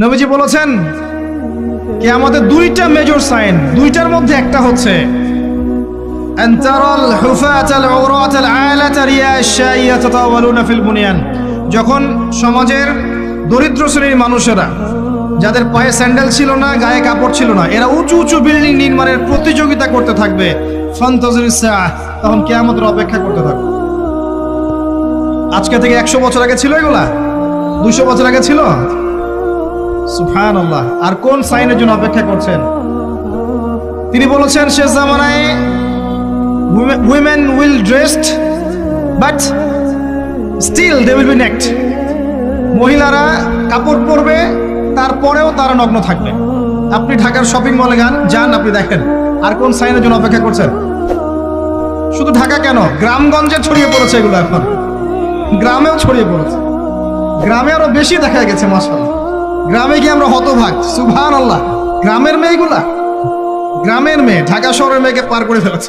নবীজি বলেছেন কিয়ামতের দুইটা মেজর সাইন, দুইটার মধ্যে একটা হচ্ছে আনতারাল হুফাতাল উরাতাল আলাতা রিয়াশাইয়া তাতাওয়ালুনা ফিল বুনিয়ান। যখন সমাজের দরিদ্র শ্রেণীর মানুষেরা, যাদের পায়ে স্যান্ডেল ছিল না, গায়ে কাপড় ছিল না, এরা উঁচু উঁচু বিল্ডিং নির্মাণের প্রতিযোগিতা করতে থাকবে, ফান্তাজিরিস সাআহ, তখন কিয়ামতের অপেক্ষা করতে থাকবে। আজকে থেকে 100 বছর আগে ছিল এগুলা? 200 বছর আগে ছিল? সুবহানাল্লাহ। আর কোন সাইনের জন্য অপেক্ষা করছেন? তিনি বলেছেন শেষ জামানায় women will dressed but still they will be naked। মহিলারা কাপড় পরবে, তারপরেও তারা নগ্ন থাকবে। আপনি ঢাকার শপিং মলে যান, আপনি দেখেন। আর কোন সাইনের জন্য অপেক্ষা করছেন? শুধু ঢাকা কেন, গ্রামগঞ্জে ছড়িয়ে পড়েছে এগুলো, এখন গ্রামেও ছড়িয়ে পড়েছে। গ্রামে আরো বেশি দেখা গেছে মাশাআল্লাহ। গ্রামে গিয়ে আমরা হতভাগ, সুবহানাল্লাহ। গ্রামের মেয়েগুলা, গ্রামের মেয়ে ঢাকা শহরের মেয়েকে পার করে ফেলেছে।